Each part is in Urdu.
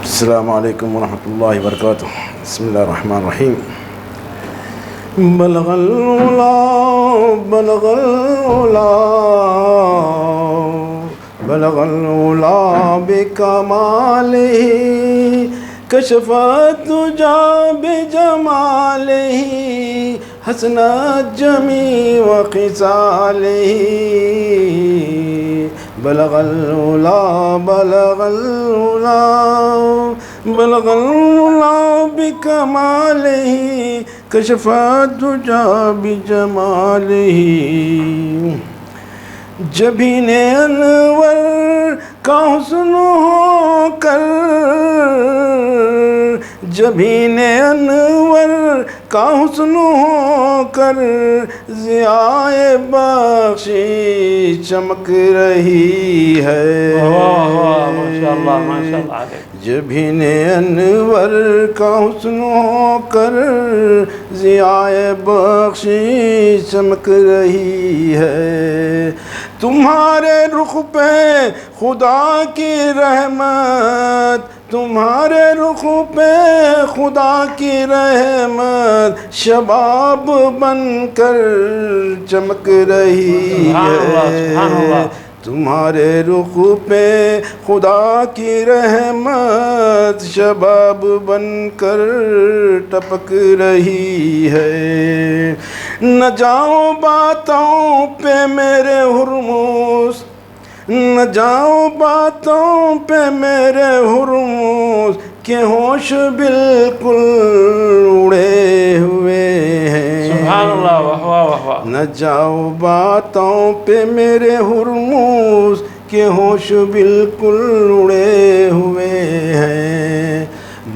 السلام علیکم ورحمۃ اللہ وبرکاتہ. بسم اللہ الرحمن الرحیم. بلغ العلا بلغ العلا بلغ العلا بکمالہ کشف الدجی بجمالہ حسنت جمیع خصالہ. بلغ العلا بلغ العلا بلغ العلا بکمالہ کشف الدجی بجمالہ. جبین انور کا حسن ہو کر جبین انور کا حسن ہو کر ضیائے بخشی چمک رہی ہے. ماشاءاللہ ماشاءاللہ. جبین انور کا حسن ہو کر ضیائے بخشی چمک رہی ہے. تمہارے رخ پہ خدا کی رحمت تمہارے رخ پہ خدا کی رحمت شباب بن کر چمک رہی ہے. تمہارے رخ پہ خدا کی رحمت شباب بن کر ٹپک رہی ہے. نہ جاؤ باتوں پہ میرے ہرموز نہ جاؤ باتوں پہ میرے ہرموز کہ ہوش بالکل اڑے ہوئے ہیں. سبحان اللہ. واہ واہ واہ. نہ جاؤ باتوں پہ میرے ہرموز کہ ہوش بالکل اڑے ہوئے ہیں.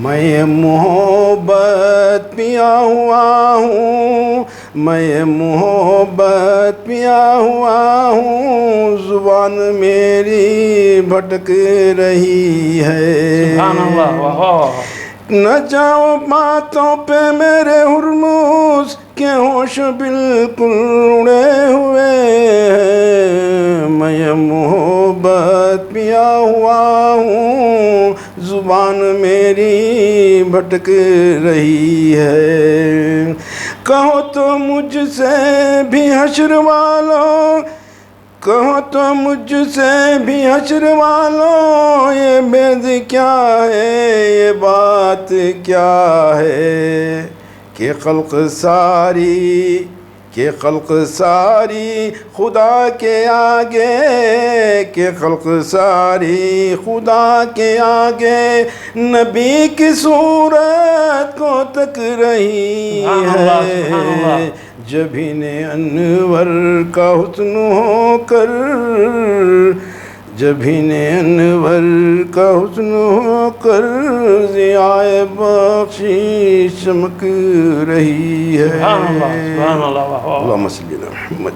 میں محبت پیا ہوا ہوں میں محبت پیا ہوا ہوں زبان میری بھٹک رہی ہے. سبحان اللہ. واہ واہ. نہ جاؤ باتوں پہ میرے ہرموز کہ ہوش بالکل اڑے ہوئے ہیں. میں محبت پیا ہوا ہوں زبان میری بھٹک رہی ہے. کہو تو مجھ سے بھی حشر والوں کہو تو مجھ سے بھی حشر والوں یہ بیض کیا ہے یہ بات کیا ہے کہ خلق ساری خدا کے آگے کہ خلق ساری خدا کے آگے نبی کی صورت کو تک رہی ہے. جبین انور کا حسن ہو کر جبین انور کا حسن ہو کر ضیائے بخشی چمک رہی ہے. سبحان اللہ. سبحان اللہ. اللہم صلی علی محمد.